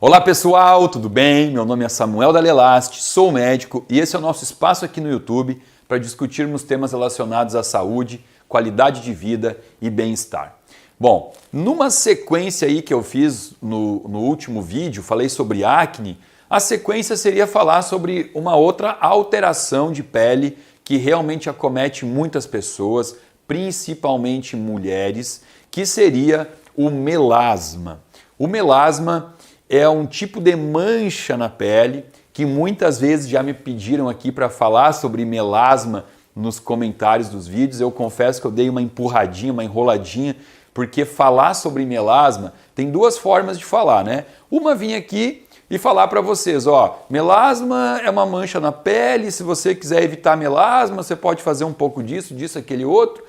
Olá pessoal, tudo bem? Meu nome é Samuel Dalelast, sou médico e esse é o nosso espaço aqui no YouTube para discutirmos temas relacionados à saúde, qualidade de vida e bem-estar. Bom, numa sequência aí que eu fiz no último vídeo, falei sobre acne, a sequência seria falar sobre uma outra alteração de pele que realmente acomete muitas pessoas, principalmente mulheres, que seria o melasma. O melasma é um tipo de mancha na pele que muitas vezes já me pediram aqui para falar sobre melasma nos comentários dos vídeos. Eu confesso que eu dei uma empurradinha, uma enroladinha, porque falar sobre melasma tem duas formas de falar, né? Uma vir aqui e falar para vocês, ó, melasma é uma mancha na pele, se você quiser evitar melasma, você pode fazer um pouco disso, aquele outro.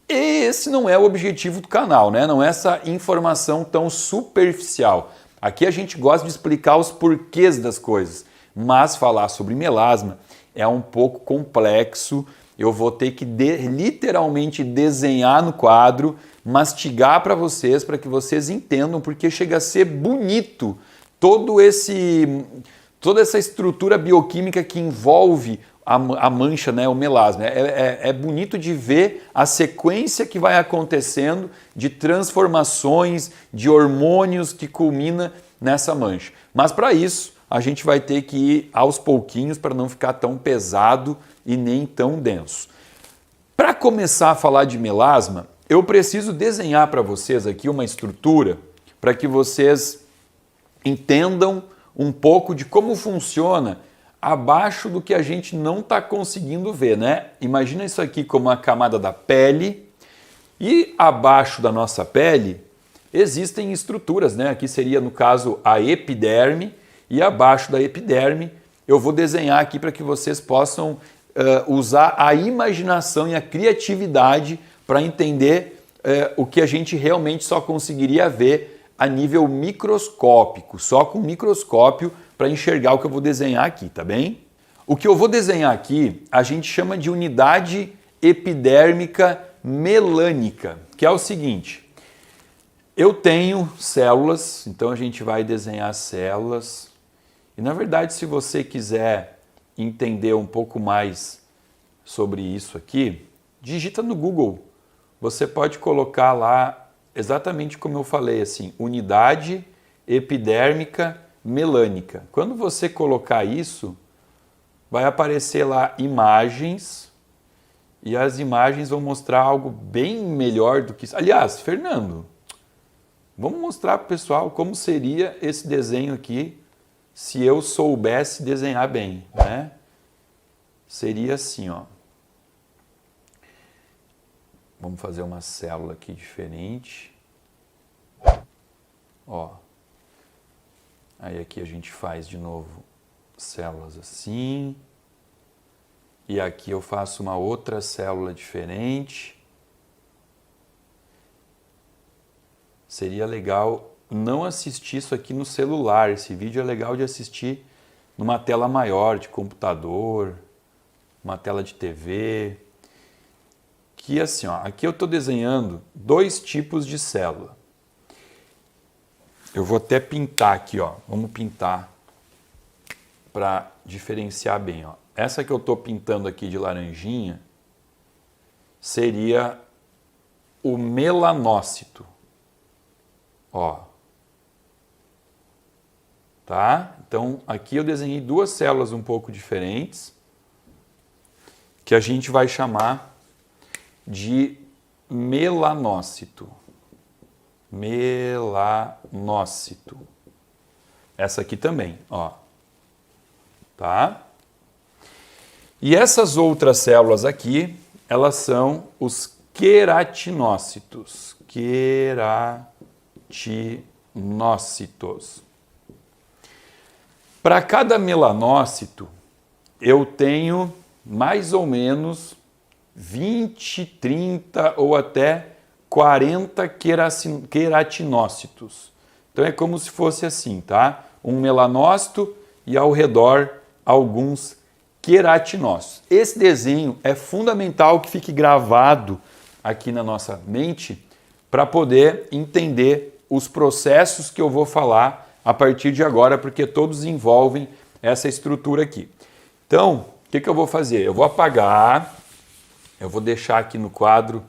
E esse não é o objetivo do canal, né? Não é essa informação tão superficial. Aqui a gente gosta de explicar os porquês das coisas, mas falar sobre melasma é um pouco complexo. Eu vou ter que literalmente desenhar no quadro, mastigar para vocês, para que vocês entendam, porque chega a ser bonito toda essa estrutura bioquímica que envolve a mancha, né, o melasma. É bonito de ver a sequência que vai acontecendo de transformações, de hormônios que culmina nessa mancha. Mas para isso, a gente vai ter que ir aos pouquinhos para não ficar tão pesado e nem tão denso. Para começar a falar de melasma, eu preciso desenhar para vocês aqui uma estrutura para que vocês entendam um pouco de como funciona abaixo do que a gente não está conseguindo ver, né? Imagina isso aqui como a camada da pele e abaixo da nossa pele existem estruturas, né? Aqui seria, no caso, a epiderme e abaixo da epiderme eu vou desenhar aqui para que vocês possam usar a imaginação e a criatividade para entender o que a gente realmente só conseguiria ver a nível microscópico, só com microscópio para enxergar o que eu vou desenhar aqui, tá bem? O que eu vou desenhar aqui a gente chama de unidade epidérmica melânica, que é o seguinte: eu tenho células, então a gente vai desenhar células, e na verdade, se você quiser entender um pouco mais sobre isso aqui, digita no Google, você pode colocar lá exatamente como eu falei, assim, unidade epidérmica melânica. Quando você colocar isso, vai aparecer lá imagens e as imagens vão mostrar algo bem melhor do que isso. Aliás, Fernando, vamos mostrar para o pessoal como seria esse desenho aqui se eu soubesse desenhar bem, né? Seria assim, ó. Vamos fazer uma célula aqui diferente. Ó. Aí aqui a gente faz de novo células assim. E aqui eu faço uma outra célula diferente. Seria legal não assistir isso aqui no celular. Esse vídeo é legal de assistir numa tela maior de computador, uma tela de TV. Que assim, ó, aqui eu estou desenhando dois tipos de célula. Eu vou até pintar aqui, ó. Vamos pintar para diferenciar bem, ó. Essa que eu estou pintando aqui de laranjinha seria o melanócito, ó. Tá? Então aqui eu desenhei duas células um pouco diferentes que a gente vai chamar de melanócito. Melanócito. Essa aqui também, ó. Tá? E essas outras células aqui, elas são os queratinócitos. Queratinócitos. Para cada melanócito, eu tenho mais ou menos 20, 30 ou até 40 queratinócitos. Então é como se fosse assim, tá? Um melanócito e ao redor alguns queratinócitos. Esse desenho é fundamental que fique gravado aqui na nossa mente para poder entender os processos que eu vou falar a partir de agora, porque todos envolvem essa estrutura aqui. Então, o que eu vou fazer? Eu vou apagar, eu vou deixar aqui no quadro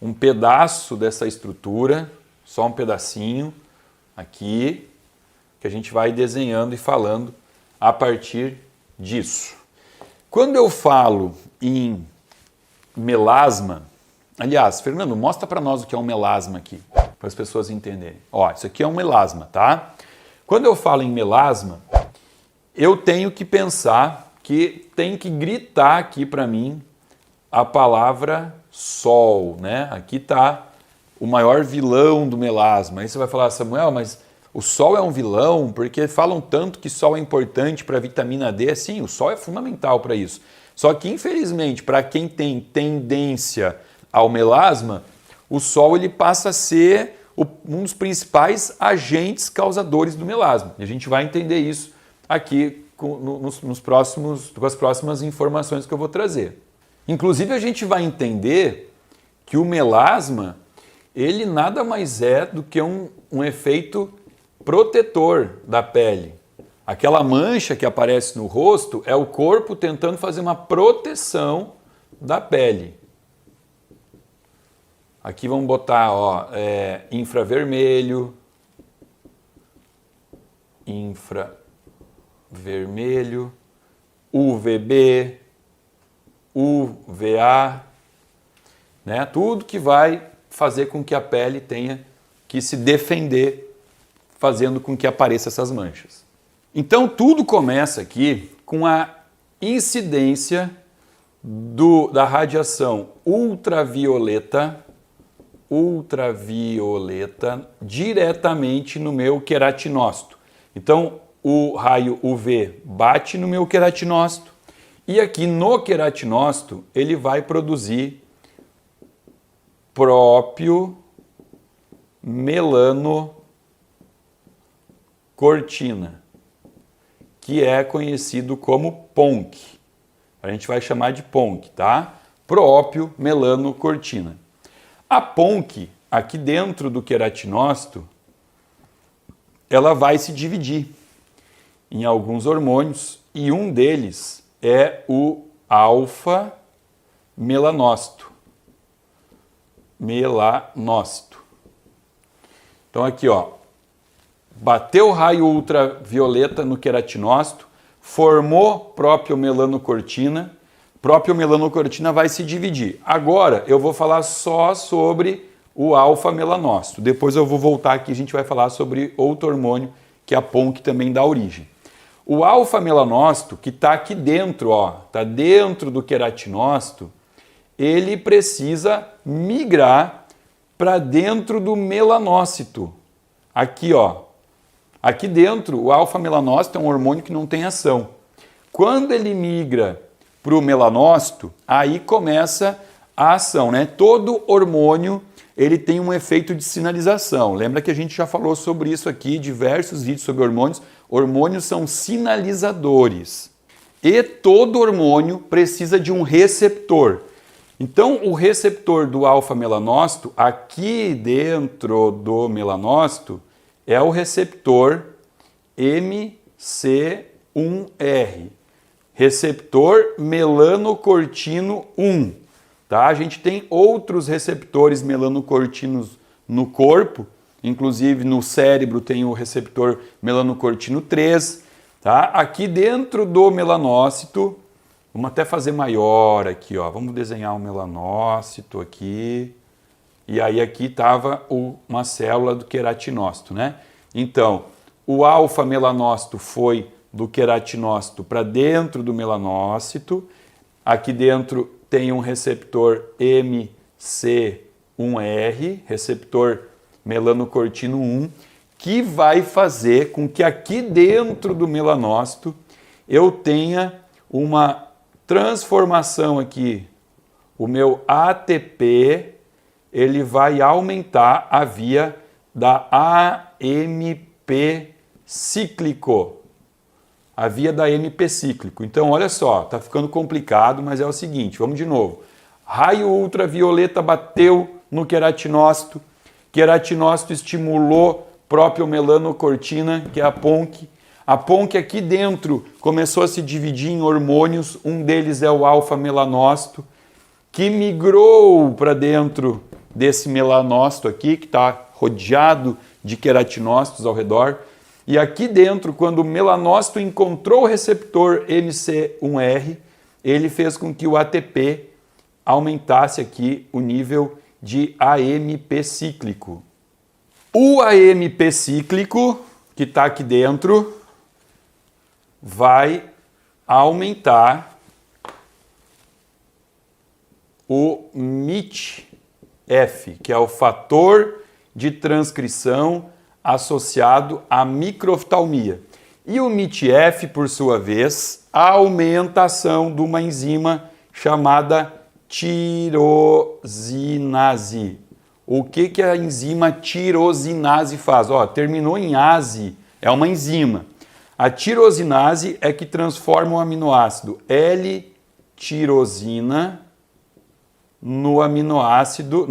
um pedaço dessa estrutura, só um pedacinho aqui, que a gente vai desenhando e falando a partir disso. Quando eu falo em melasma, aliás, Fernando, mostra para nós o que é um melasma aqui, para as pessoas entenderem. Ó, isso aqui é um melasma, tá? Quando eu falo em melasma, eu tenho que pensar que tem que gritar aqui para mim a palavra sol, né? Aqui está o maior vilão do melasma. Aí você vai falar, Samuel, mas o sol é um vilão? Porque falam tanto que sol é importante para a vitamina D. Sim, o sol é fundamental para isso. Só que, infelizmente, para quem tem tendência ao melasma, o sol ele passa a ser um dos principais agentes causadores do melasma. E a gente vai entender isso aqui com as próximas informações que eu vou trazer. Inclusive, a gente vai entender que o melasma, ele nada mais é do que um efeito protetor da pele. Aquela mancha que aparece no rosto é o corpo tentando fazer uma proteção da pele. Aqui vamos botar infravermelho, UVB, UVA, né? Tudo que vai fazer com que a pele tenha que se defender, fazendo com que apareçam essas manchas. Então tudo começa aqui com a incidência da radiação ultravioleta diretamente no meu queratinócito. Então o raio UV bate no meu queratinócito e aqui no queratinócito ele vai produzir próprio melanocortina, que é conhecido como PONC. A gente vai chamar de PONC, tá? Próprio melanocortina. A PONC, aqui dentro do queratinócito, ela vai se dividir em alguns hormônios e um deles é o alfa-melanócito. Então aqui, ó, bateu o raio ultravioleta no queratinócito, formou próprio melanocortina vai se dividir. Agora eu vou falar só sobre o alfa-melanócito. Depois eu vou voltar aqui e a gente vai falar sobre outro hormônio que a PONC também dá origem. O alfa-melanócito, que está aqui dentro, está dentro do queratinócito, ele precisa migrar para dentro do melanócito. Aqui, aqui dentro, o alfa-melanócito é um hormônio que não tem ação. Quando ele migra para o melanócito, aí começa a ação, né? Todo hormônio ele tem um efeito de sinalização. Lembra que a gente já falou sobre isso aqui, diversos vídeos sobre hormônios. Hormônios são sinalizadores. E todo hormônio precisa de um receptor. Então, o receptor do alfa-melanócito, aqui dentro do melanócito, é o receptor MC1R. Receptor melanocortino 1. Tá? A gente tem outros receptores melanocortinos no corpo, inclusive no cérebro tem o receptor melanocortino 3. Tá? Aqui dentro do melanócito, vamos até fazer maior aqui, vamos desenhar um melanócito aqui. E aí aqui estava uma célula do queratinócito, né? Então, o alfa-melanócito foi do queratinócito para dentro do melanócito. Aqui dentro tem um receptor MC1R, receptor melanocortino 1, que vai fazer com que aqui dentro do melanócito eu tenha uma transformação aqui. O meu ATP ele vai aumentar a via da AMP cíclico. A via da AMP cíclico. Então, olha só, tá ficando complicado, mas é o seguinte, vamos de novo. Raio ultravioleta bateu no queratinócito, queratinócito estimulou propiomelanocortina, que é a PONC. A PONC aqui dentro começou a se dividir em hormônios, um deles é o alfa-melanócito, que migrou para dentro desse melanócito aqui, que está rodeado de queratinócitos ao redor. E aqui dentro, quando o melanócito encontrou o receptor MC1R, ele fez com que o ATP aumentasse aqui o nível de AMP cíclico. O AMP cíclico, que está aqui dentro, vai aumentar o MIT-F, que é o fator de transcrição associado à microftalmia. E o MIT-F, por sua vez, a aumentação de uma enzima chamada tirosinase. O que a enzima tirosinase faz? Ó, terminou em ase, é uma enzima. A tirosinase é que transforma o aminoácido L-tirosina no aminoácido.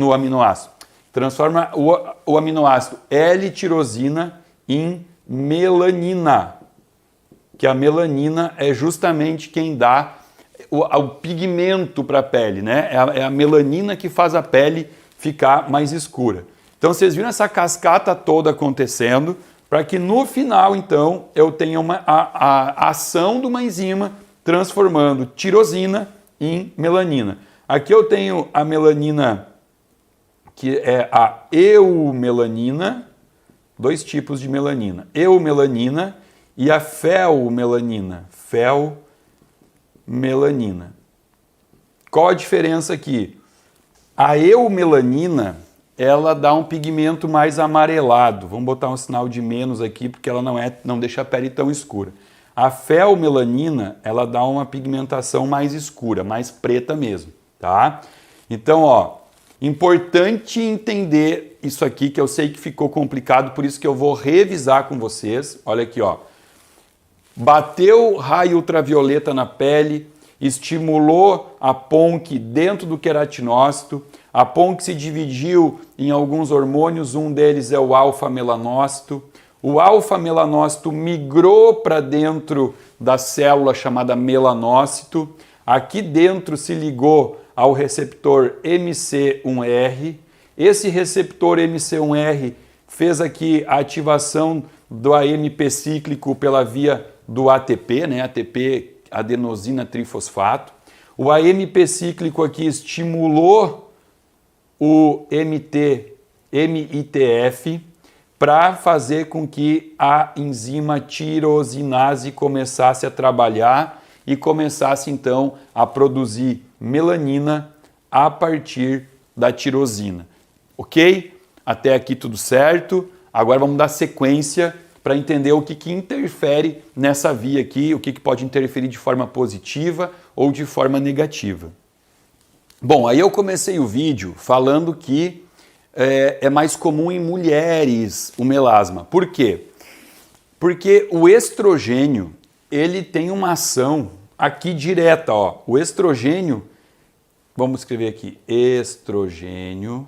Transforma o aminoácido L-tirosina em melanina, que a melanina é justamente quem dá o pigmento para a pele, né? É a melanina que faz a pele ficar mais escura. Então vocês viram essa cascata toda acontecendo para que no final, então, eu tenha a ação de uma enzima transformando tirosina em melanina. Aqui eu tenho a melanina, que é a eumelanina, dois tipos de melanina, eumelanina e a felmelanina, felmelanina. Qual a diferença aqui? A eumelanina, ela dá um pigmento mais amarelado. Vamos botar um sinal de menos aqui, porque ela não deixa a pele tão escura. A felmelanina, ela dá uma pigmentação mais escura, mais preta mesmo, tá? Então, ó, importante entender isso aqui, que eu sei que ficou complicado, por isso que eu vou revisar com vocês. Olha aqui, ó. Bateu raio ultravioleta na pele, estimulou a PONC dentro do queratinócito, a PONC se dividiu em alguns hormônios, um deles é o alfa-melanócito. O alfa-melanócito migrou para dentro da célula chamada melanócito. Aqui dentro se ligou ao receptor MC1R. Esse receptor MC1R fez aqui a ativação do AMP cíclico pela via do ATP, né? ATP, adenosina trifosfato. O AMP cíclico aqui estimulou o MITF para fazer com que a enzima tirosinase começasse a trabalhar e começasse então a produzir melanina a partir da tirosina. Ok? Até aqui tudo certo. Agora vamos dar sequência para entender o que interfere nessa via aqui, o que pode interferir de forma positiva ou de forma negativa. Bom, aí eu comecei o vídeo falando que é mais comum em mulheres o melasma. Por quê? Porque o estrogênio, ele tem uma ação aqui direta, ó. O estrogênio, vamos escrever aqui, estrogênio,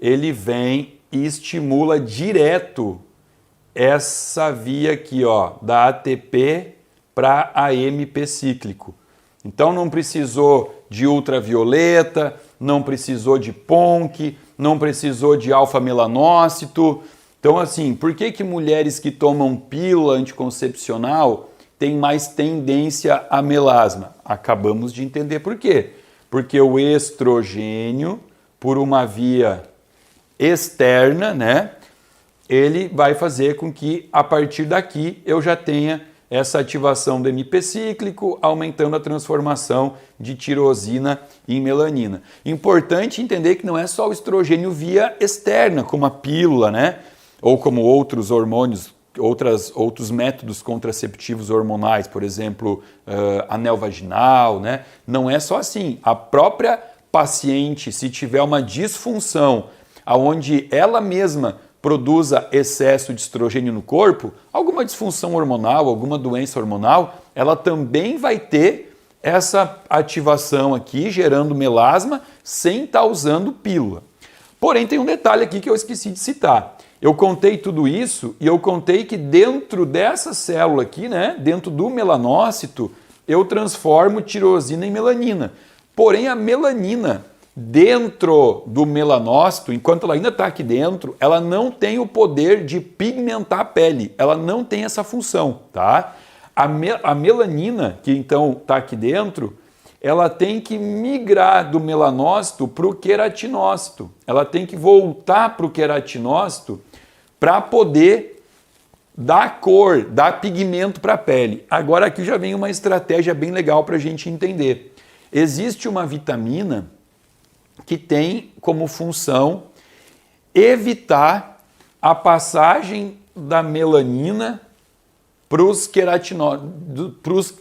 ele vem e estimula direto essa via aqui, ó, da ATP para AMP cíclico. Então não precisou de ultravioleta, não precisou de PONC, não precisou de alfa-melanócito. Então assim, por que mulheres que tomam pílula anticoncepcional têm mais tendência a melasma? Acabamos de entender por quê. Porque o estrogênio, por uma via externa, né, ele vai fazer com que a partir daqui eu já tenha essa ativação do MP cíclico, aumentando a transformação de tirosina em melanina. Importante entender que não é só o estrogênio via externa, como a pílula, né? Ou como outros hormônios, outros métodos contraceptivos hormonais, por exemplo, anel vaginal, né? Não é só assim. A própria paciente, se tiver uma disfunção onde ela mesma produza excesso de estrogênio no corpo, alguma disfunção hormonal, alguma doença hormonal, ela também vai ter essa ativação aqui, gerando melasma, sem estar usando pílula. Porém, tem um detalhe aqui que eu esqueci de citar. Eu contei tudo isso e eu contei que dentro dessa célula aqui, né, dentro do melanócito, eu transformo tirosina em melanina. Porém, a melanina dentro do melanócito, enquanto ela ainda está aqui dentro, ela não tem o poder de pigmentar a pele. Ela não tem essa função, tá? A melanina, que então está aqui dentro, ela tem que migrar do melanócito para o queratinócito. Ela tem que voltar para o queratinócito para poder dar cor, dar pigmento para a pele. Agora aqui já vem uma estratégia bem legal para a gente entender. Existe uma vitamina que tem como função evitar a passagem da melanina para os queratinócitos,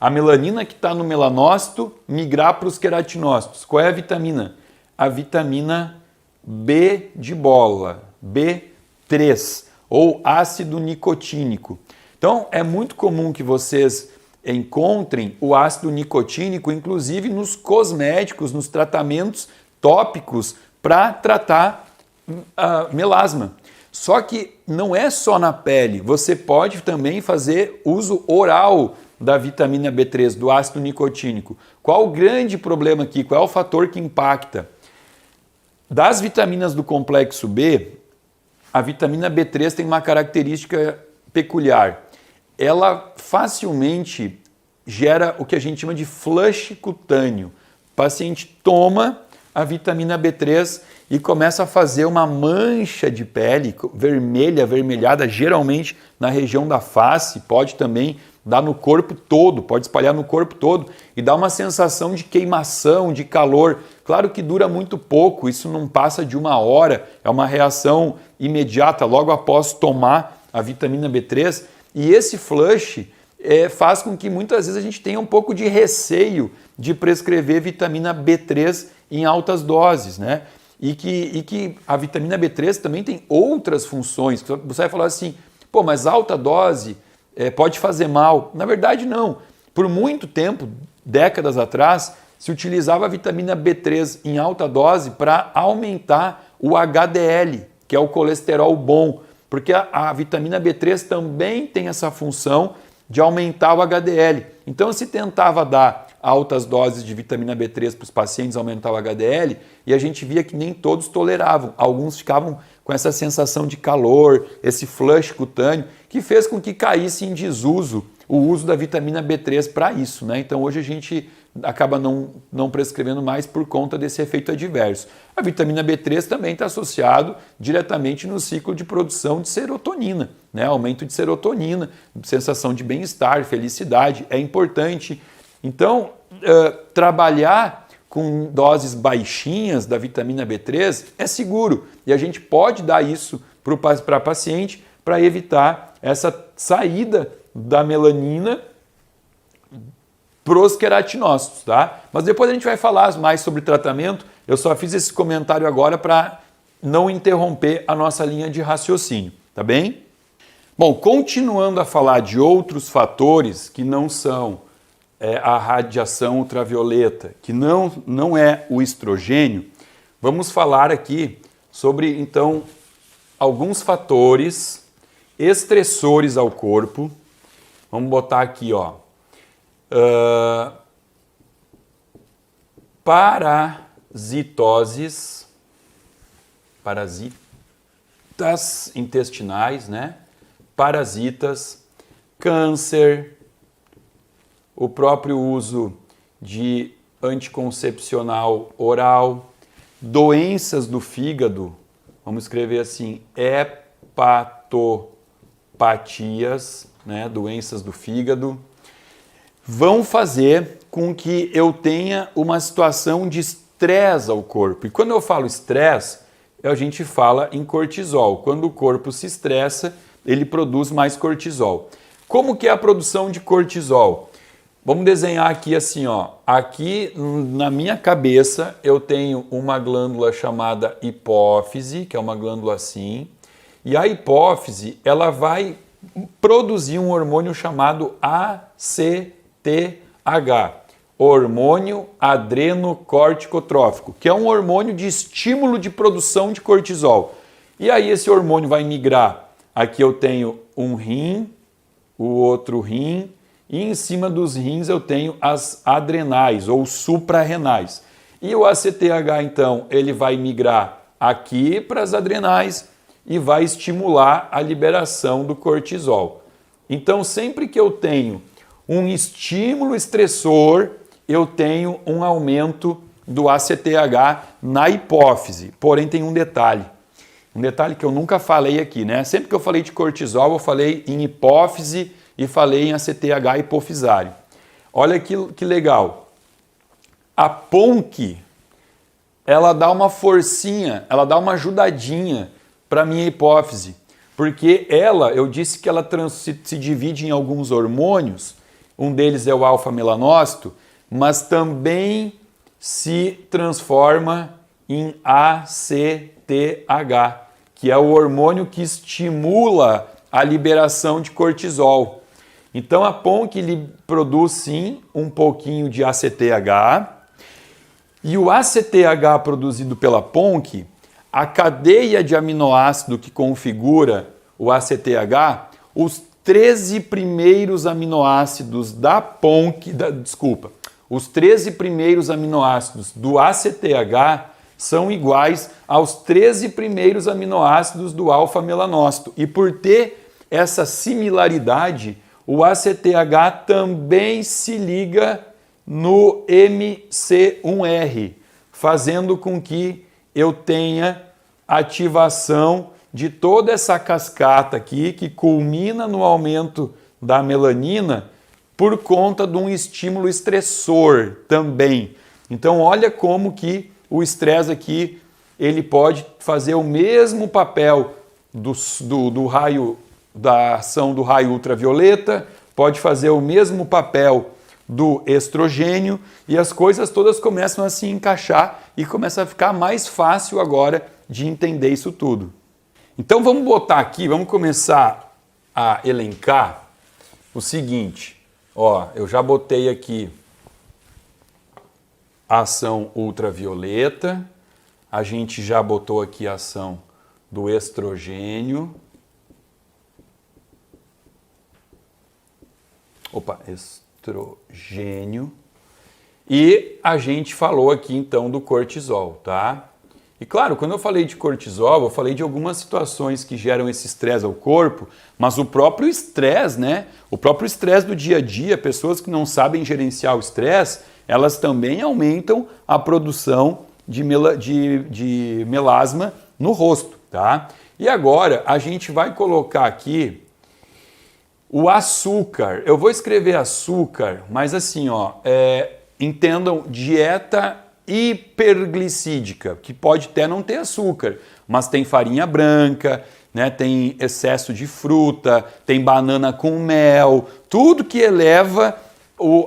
a melanina que está no melanócito migrar para os queratinócitos. Qual é a vitamina? A vitamina B de bola, B3, ou ácido nicotínico. Então, é muito comum que vocês encontrem o ácido nicotínico, inclusive nos cosméticos, nos tratamentos tópicos para tratar melasma. Só que não é só na pele, você pode também fazer uso oral da vitamina B3, do ácido nicotínico. Qual o grande problema aqui? Qual é o fator que impacta? Das vitaminas do complexo B, a vitamina B3 tem uma característica peculiar. Ela facilmente gera o que a gente chama de flush cutâneo. O paciente toma a vitamina B3 e começa a fazer uma mancha de pele vermelha, avermelhada, geralmente na região da face, pode também dar no corpo todo, pode espalhar no corpo todo e dá uma sensação de queimação, de calor. Claro que dura muito pouco, isso não passa de 1 hora, é uma reação imediata logo após tomar a vitamina B3 e esse flush faz com que muitas vezes a gente tenha um pouco de receio de prescrever vitamina B3 em altas doses, né? E que a vitamina B3 também tem outras funções. Você vai falar assim, pô, mas alta dose pode fazer mal. Na verdade, não. Por muito tempo, décadas atrás, se utilizava a vitamina B3 em alta dose para aumentar o HDL, que é o colesterol bom, porque a vitamina B3 também tem essa função de aumentar o HDL. Então, se tentava dar altas doses de vitamina B3 para os pacientes aumentar o HDL e a gente via que nem todos toleravam. Alguns ficavam com essa sensação de calor, esse flush cutâneo, que fez com que caísse em desuso o uso da vitamina B3 para isso, né? Então hoje a gente acaba não prescrevendo mais por conta desse efeito adverso. A vitamina B3 também está associado diretamente no ciclo de produção de serotonina, né? Aumento de serotonina, sensação de bem-estar, felicidade, é importante. Então, trabalhar com doses baixinhas da vitamina B3 é seguro e a gente pode dar isso para paciente para evitar essa saída da melanina para os queratinócitos, tá? Mas depois a gente vai falar mais sobre tratamento. Eu só fiz esse comentário agora para não interromper a nossa linha de raciocínio, tá bem? Bom, continuando a falar de outros fatores que não são a radiação ultravioleta, que não é o estrogênio, vamos falar aqui sobre, então, alguns fatores estressores ao corpo. Vamos botar aqui, ó, parasitas intestinais, né? Parasitas, câncer, o próprio uso de anticoncepcional oral, doenças do fígado, vamos escrever assim, hepatopatias, né? Doenças do fígado, vão fazer com que eu tenha uma situação de estresse ao corpo. E quando eu falo estresse, a gente fala em cortisol. Quando o corpo se estressa, ele produz mais cortisol. Como que é a produção de cortisol? Vamos desenhar aqui assim, ó. Aqui na minha cabeça eu tenho uma glândula chamada hipófise, que é uma glândula assim, e a hipófise ela vai produzir um hormônio chamado ACTH, hormônio adrenocorticotrófico, que é um hormônio de estímulo de produção de cortisol. E aí esse hormônio vai migrar. Aqui eu tenho um rim, o outro rim, e em cima dos rins eu tenho as adrenais ou suprarrenais. E o ACTH, então, ele vai migrar aqui para as adrenais e vai estimular a liberação do cortisol. Então, sempre que eu tenho um estímulo estressor, eu tenho um aumento do ACTH na hipófise. Porém, tem um detalhe que eu nunca falei aqui, né? Sempre que eu falei de cortisol, eu falei em hipófise e falei em ACTH hipofisário. Olha que legal. A PONC, ela dá uma forcinha, ela dá uma ajudadinha para a minha hipófise, porque eu disse que ela se divide em alguns hormônios, um deles é o alfa-melanócito, mas também se transforma em ACTH, que é o hormônio que estimula a liberação de cortisol. Então a PONC produz sim um pouquinho de ACTH, e o ACTH produzido pela PONC, a cadeia de aminoácido que configura o ACTH, os 13 primeiros aminoácidos da PONC, os 13 primeiros aminoácidos do ACTH são iguais aos 13 primeiros aminoácidos do alfa-melanócito. E por ter essa similaridade, o ACTH também se liga no MC1R, fazendo com que eu tenha ativação de toda essa cascata aqui, que culmina no aumento da melanina por conta de um estímulo estressor também. Então olha como que o estresse aqui ele pode fazer o mesmo papel do raio, da ação do raio ultravioleta, pode fazer o mesmo papel do estrogênio, e as coisas todas começam a se encaixar e começa a ficar mais fácil agora de entender isso tudo. Então vamos botar aqui, vamos começar a elencar o seguinte. Ó, eu já botei aqui a ação ultravioleta, a gente já botou aqui a ação do estrogênio. Estrogênio. E a gente falou aqui então do cortisol, tá? E claro, quando eu falei de cortisol, eu falei de algumas situações que geram esse estresse ao corpo, mas o próprio estresse, né? O próprio estresse do dia a dia, pessoas que não sabem gerenciar o estresse, elas também aumentam a produção de melasma no rosto, tá? E agora a gente vai colocar aqui o açúcar. Eu vou escrever açúcar, mas assim, ó, entendam, dieta hiperglicídica, que pode até não ter açúcar, mas tem farinha branca, né, tem excesso de fruta, tem banana com mel, tudo que eleva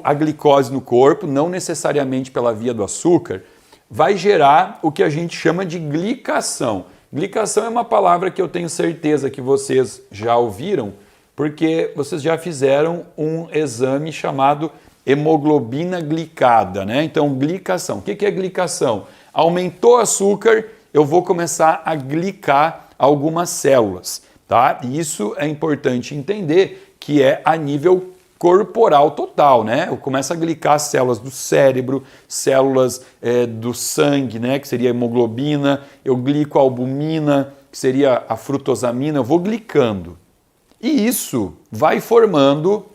a glicose no corpo, não necessariamente pela via do açúcar, vai gerar o que a gente chama de glicação. Glicação é uma palavra que eu tenho certeza que vocês já ouviram, porque vocês já fizeram um exame chamado hemoglobina glicada, né? Então, glicação. O que é glicação? Aumentou o açúcar, eu vou começar a glicar algumas células, tá? E isso é importante entender que é a nível corporal total, né? Eu começo a glicar células do cérebro, células do sangue, né? Que seria a hemoglobina, eu glico a albumina, que seria a frutosamina, eu vou glicando. E isso vai formando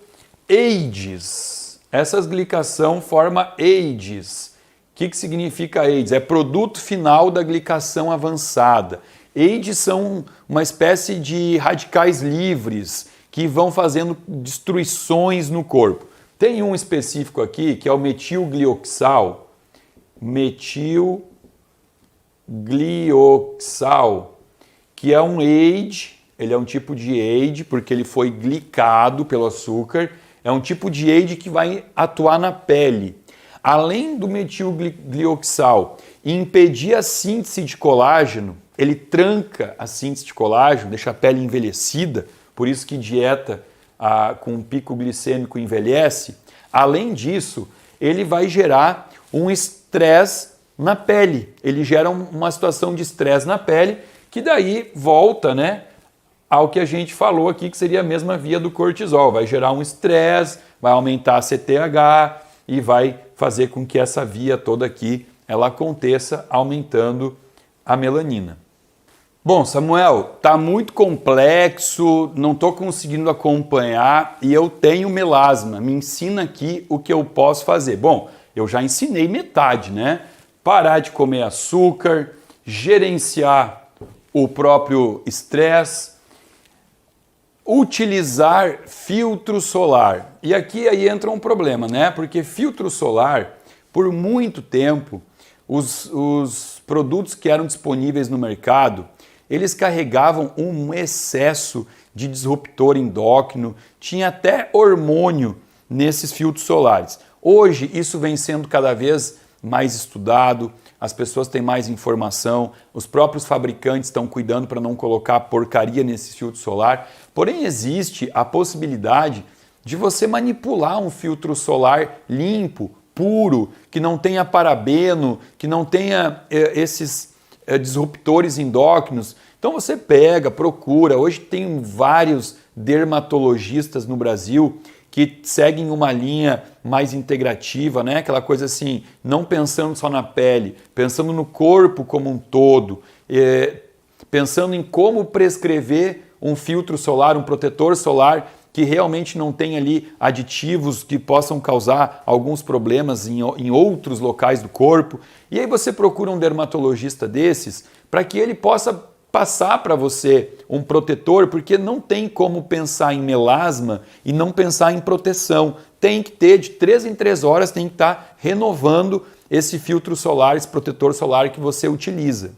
AIDS. Essa glicação forma AIDS. O que significa AIDS? É produto final da glicação avançada. AIDS são uma espécie de radicais livres que vão fazendo destruições no corpo. Tem um específico aqui que é o metilglioxal. Metilglioxal, que é um AIDS, ele é um tipo de AIDS porque ele foi glicado pelo açúcar. É um tipo de AIDS que vai atuar na pele. Além do metilglioxal impedir a síntese de colágeno, ele tranca a síntese de colágeno, deixa a pele envelhecida, por isso que dieta com pico glicêmico envelhece. Além disso, ele vai gerar um estresse na pele. Ele gera uma situação de estresse na pele, que daí volta, né, ao que a gente falou aqui, que seria a mesma via do cortisol. Vai gerar um estresse, vai aumentar a CTH e vai fazer com que essa via toda aqui ela aconteça, aumentando a melanina. Bom, Samuel, tá muito complexo, não estou conseguindo acompanhar e eu tenho melasma. Me ensina aqui o que eu posso fazer. Bom, eu já ensinei metade, né? Parar de comer açúcar, gerenciar o próprio estresse, utilizar filtro solar. E aqui aí entra um problema, né? Porque filtro solar, por muito tempo, os produtos que eram disponíveis no mercado, eles carregavam um excesso de disruptor endócrino, tinha até hormônio nesses filtros solares. Hoje isso vem sendo cada vez mais estudado, as pessoas têm mais informação, os próprios fabricantes estão cuidando para não colocar porcaria nesse filtro solar. Porém, existe a possibilidade de você manipular um filtro solar limpo, puro, que não tenha parabeno, que não tenha esses disruptores endócrinos. Então você pega, procura. Hoje tem vários dermatologistas no Brasil que seguem uma linha mais integrativa, né? Aquela coisa assim, não pensando só na pele, pensando no corpo como um todo, pensando em como prescrever um filtro solar, um protetor solar que realmente não tem ali aditivos que possam causar alguns problemas em outros locais do corpo. E aí você procura um dermatologista desses para que ele possa passar para você um protetor, porque não tem como pensar em melasma e não pensar em proteção. Tem que ter, de 3 em 3 horas, tem que estar renovando esse filtro solar, esse protetor solar que você utiliza.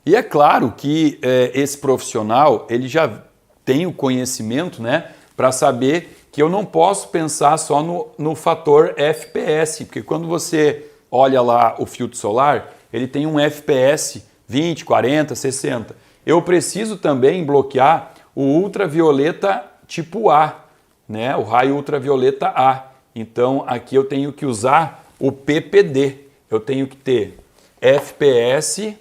E é claro que esse profissional, ele já tem o conhecimento, né, para saber que eu não posso pensar só no fator FPS, porque quando você olha lá o filtro solar, ele tem um FPS 20, 40, 60. Eu preciso também bloquear o ultravioleta tipo A, né? O raio ultravioleta A. Então aqui eu tenho que usar o PPD. Eu tenho que ter FPS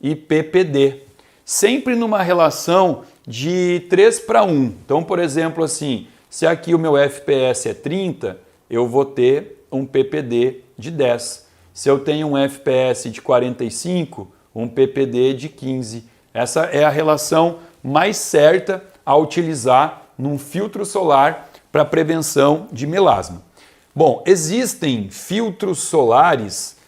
e PPD. Sempre numa relação de 3 para 1. Então, por exemplo, assim, se aqui o meu FPS é 30, eu vou ter um PPD de 10. Se eu tenho um FPS de 45, um PPD de 15. Essa é a relação mais certa a utilizar num filtro solar para prevenção de melasma. Bom, existem filtros solares,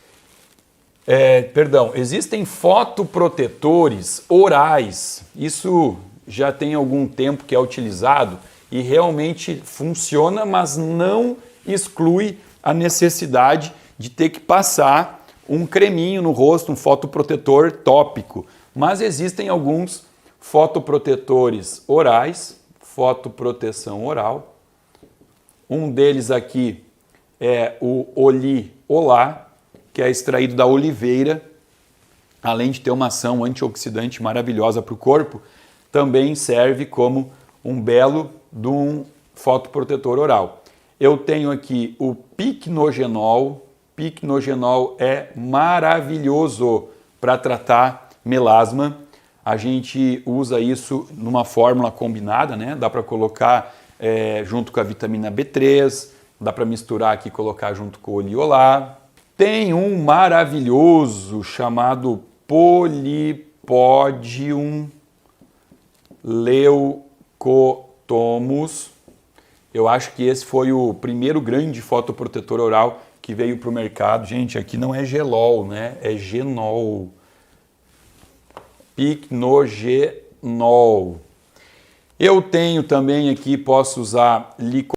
existem fotoprotetores orais. Isso já tem algum tempo que é utilizado e realmente funciona, mas não exclui a necessidade de ter que passar um creminho no rosto, um fotoprotetor tópico. Mas existem alguns fotoprotetores orais, fotoproteção oral. Um deles aqui é o Oli-Olá, que é extraído da oliveira. Além de ter uma ação antioxidante maravilhosa para o corpo, também serve como um belo de um fotoprotetor oral. Eu tenho aqui o Pycnogenol. Pycnogenol é maravilhoso para tratar melasma. A gente usa isso numa fórmula combinada, né? Dá para colocar junto com a vitamina B3, dá para misturar aqui e colocar junto com o Oli-Olá. Tem um maravilhoso chamado Polypodium leucotomus. Eu acho que esse foi o primeiro grande fotoprotetor oral que veio para o mercado. Gente, aqui não é gelol, né? É genol. Pycnogenol. Eu tenho também aqui, posso usar